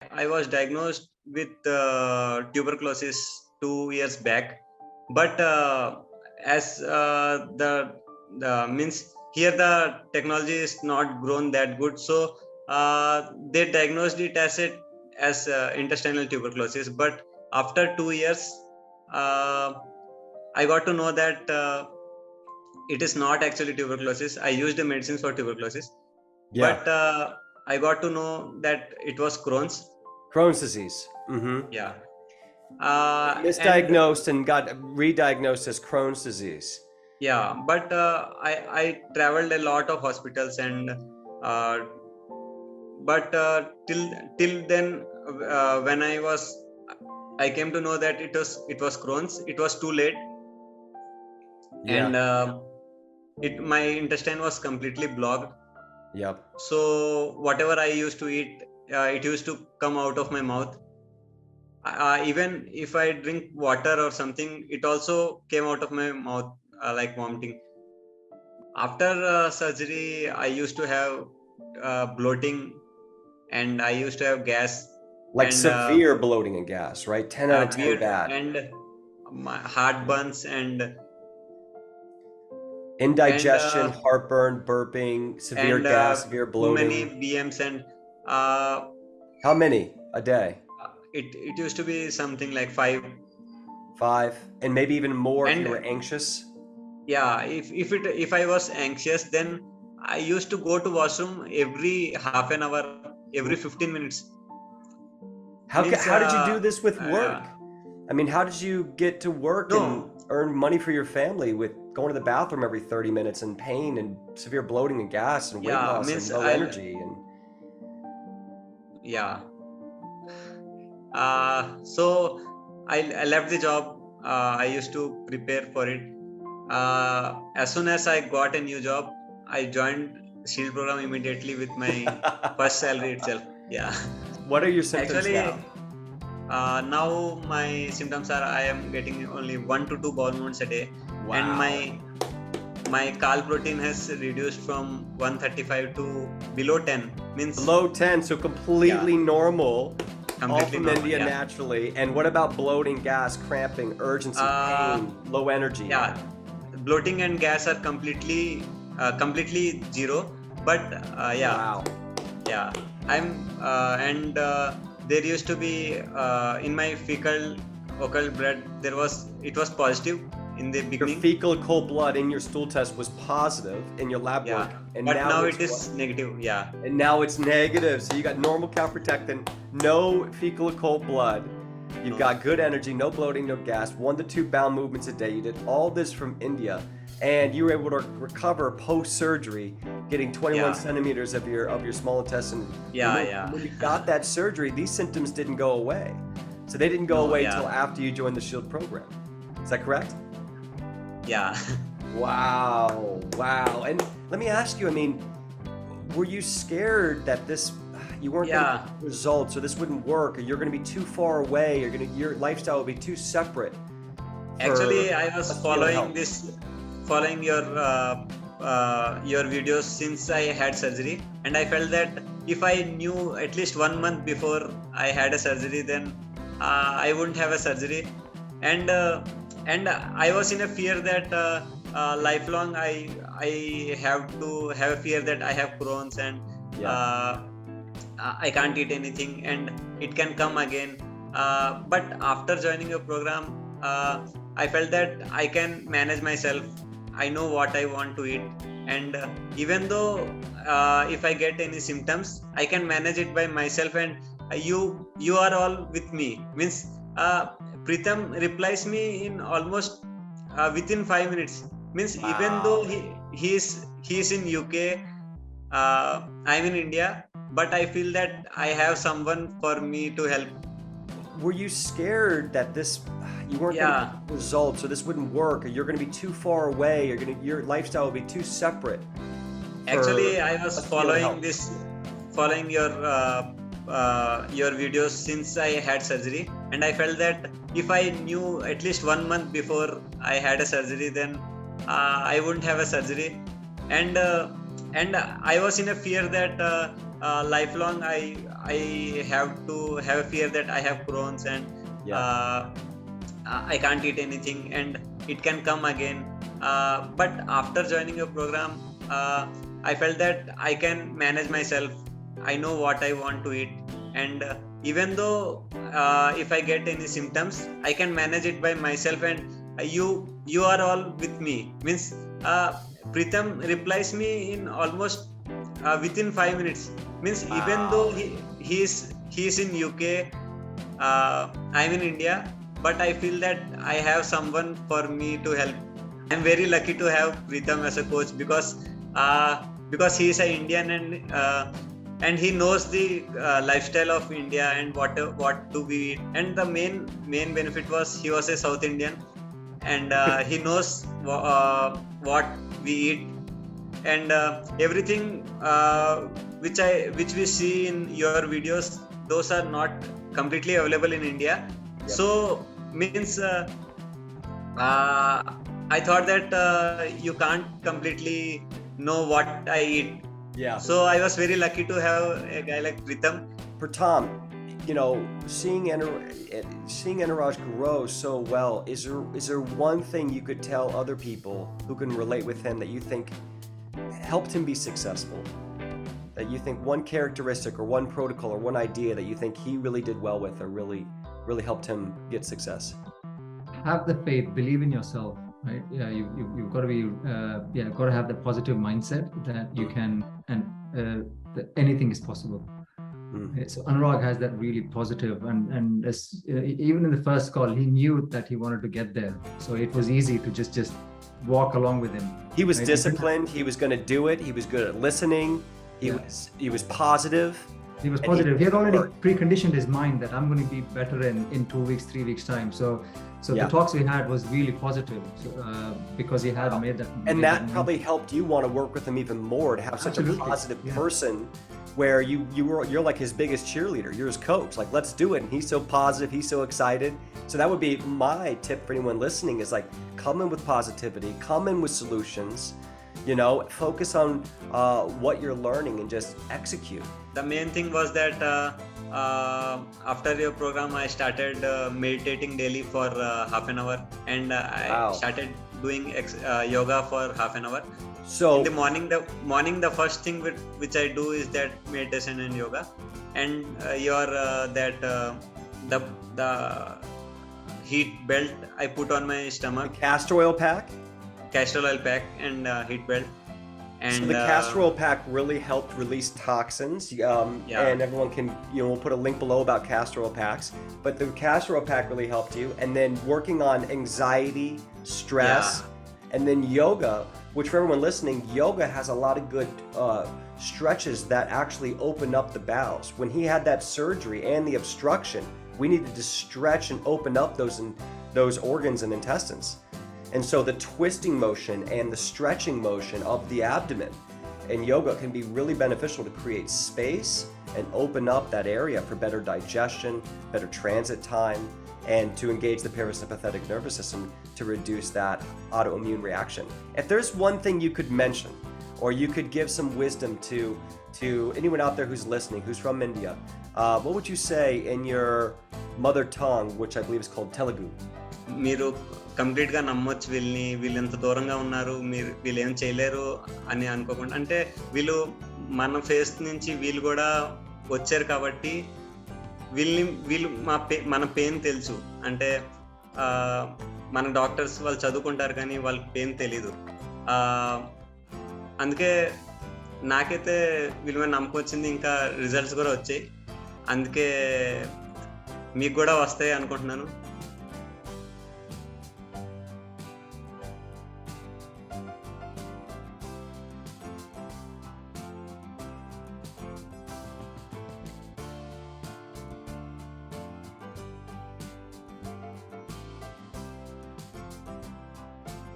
I was diagnosed with tuberculosis 2 years back, but as the means here the technology is not grown that good, so they diagnosed it as intestinal tuberculosis. But after 2 years, uh, I got to know that it is not actually tuberculosis. I used the medicines for tuberculosis, Yeah. but I got to know that it was Crohn's. Crohn's disease. Yeah. And Misdiagnosed and got re-diagnosed as Crohn's disease. yeah, but I traveled a lot of hospitals, and uh, but till then, when I came to know that it was Crohn's. It was too late, Yeah. and it my intestine was completely blocked. Yep. So whatever I used to eat, it used to come out of my mouth. Even if I drink water or something, it also came out of my mouth, like vomiting. After surgery, I used to have bloating, and I used to have gas, Like and severe bloating and gas, right? 10 out of 10 weird, bad. and my heart burns, and Indigestion, heartburn, burping, severe gas, severe too many bloating. BMs, and uh, How many a day? it used to be something like 5. 5, and maybe even more if you And were anxious. yeah, if I was anxious, then I used to go to washroom every half an hour, every 15 minutes. How Means did you do this with work? uh, I mean, how did you get to work and no, earn money for your family with going to the bathroom every 30 minutes and pain and severe bloating and gas and weight yeah, loss and means low energy and yeah. So I left the job. I used to prepare for it. As soon as I got a new job, I joined S.H.I.E.L.D program immediately with my first salary itself. Yeah. What are your symptoms Actually, now? now my symptoms are I am getting only 1 to 2 bowel movements a day, and my calprotectin has reduced from 135 to below 10. Means Below 10, so completely normal. All completely from normal. India Yeah. naturally. And what about bloating, gas, cramping, urgency, pain, low energy? Yeah, bloating and gas are completely zero. But yeah, Wow. yeah, I'm and there used to be in my fecal occult blood, it was positive in the Your beginning. fecal cold blood in your stool test was positive in your lab work, Yeah, and but now it's it is what? negative. Yeah. And now it's negative. So you got normal calprotectin, no fecal cold blood. You've got good energy, no bloating, no gas, 1 to 2 bowel movements a day. You did all this from India, and you were able to recover post-surgery, getting 21 Yeah. centimeters of your small intestine. Yeah, removed. yeah. When you got that surgery, these symptoms didn't go away. So they didn't go No, away yeah. until after you joined the S.H.I.E.L.D program. Is that correct? Yeah. Wow. And let me ask you, I mean, were you scared that you weren't going to Yeah. get results, or this wouldn't work, or you're going to be too far away, your lifestyle will be too separate? Actually, I was us to be able to following help? following your videos since I had surgery, and I felt that if I knew at least 1 month before I had a surgery, then I wouldn't have a surgery, and I was in a fear that lifelong I have to have a fear that I have Crohn's, and Yeah. I can't eat anything, and it can come again. But after joining your program, I felt that I can manage myself. I know what I want to eat, and even though if I get any symptoms, I can manage it by myself. And you are all with me. Means Pritham replies me in almost within 5 minutes. Means even though he is in UK, I'm in India, but I feel that I have someone for me to help. Were you scared that you weren't going to get results, or this wouldn't work, or you're going to be too far away, or your lifestyle will be too separate? Actually, I was us to be able to help? following your videos since I had surgery, and I felt that if I knew at least 1 month before I had a surgery, then I wouldn't have a surgery, and I was in a fear that lifelong I have to have a fear that I have Crohn's and I can't eat anything and it can come again. But after joining your program, I felt that I can manage myself. I know what I want to eat, and even though if I get any symptoms, I can manage it by myself. And you are all with me. Means Pritham replies me in almost within 5 minutes. Means even though he is in UK, I'm in India, but I feel that I have someone for me to help. I'm very lucky to have Pritham as a coach because he is an Indian and he knows the lifestyle of India and what do we eat. And the main benefit was he was a South Indian and he knows what we eat and everything which we see in your videos, those are not completely available in India. So means I thought that you can't completely know what I eat. So I was very lucky to have a guy like Pritham. Pratham, seeing Anurag grow so well, is there one thing you could tell other people who can relate with him that you think helped him be successful? That you think one characteristic or one protocol or one idea that you think he really did well with or really helped him get success? Have the faith, believe in yourself, right? You've got to be, got to have the positive mindset that you can, and that anything is possible. So Anurag has that really positive, and even in the first call, he knew that he wanted to get there. So it was easy to just walk along with him. He was disciplined. He was going to do it. He was good at listening. He was positive. He was positive. He had already preconditioned his mind that I'm going to be better in 2 weeks, 3 weeks time. So the talks we had was really positive because he had made that. And that probably helped you want to work with him even more, to have such a positive person where you're like his biggest cheerleader. You're his coach. Like, let's do it. And he's so positive. He's so excited. So that would be my tip for anyone listening is like, come in with positivity, come in with solutions, focus on what you're learning and just execute. The main thing was that after your program, I started meditating daily for half an hour, and I started doing yoga for half an hour. So in the morning, the first thing which I do is that meditation and yoga, and the heat belt I put on my stomach. The castor oil pack and heat belt. And so the castor oil pack really helped release toxins, and everyone can, we'll put a link below about castor oil packs, but the castor oil pack really helped you. And then working on anxiety, stress, and then yoga, which for everyone listening, yoga has a lot of good stretches that actually open up the bowels. When he had that surgery and the obstruction, we needed to stretch and open up those organs and intestines. And so the twisting motion and the stretching motion of the abdomen in yoga can be really beneficial to create space and open up that area for better digestion, better transit time, and to engage the parasympathetic nervous system to reduce that autoimmune reaction. If there's one thing you could mention, or you could give some wisdom to anyone out there who's listening, who's from India, what would you say in your mother tongue, which I believe is called Telugu? మీరు కంప్లీట్గా నమ్మొచ్చు వీళ్ళు ఎంత దూరంగా ఉన్నారు, వీళ్ళు ఏం చేయలేరు అని అనుకోకుండా, అంటే వీళ్ళు మన ఫేస్ నుంచి వీళ్ళు కూడా వచ్చారు కాబట్టి వీళ్ళు మన పెయిన్ తెలుసు. అంటే మన డాక్టర్స్ వాళ్ళు చదువుకుంటారు కానీ వాళ్ళకి పెయిన్ తెలీదు. అందుకే నాకైతే వీళ్ళ మీద నమ్మకం వచ్చింది, ఇంకా రిజల్ట్స్ కూడా వచ్చాయి. అందుకే మీకు కూడా వస్తాయి అనుకుంటున్నాను.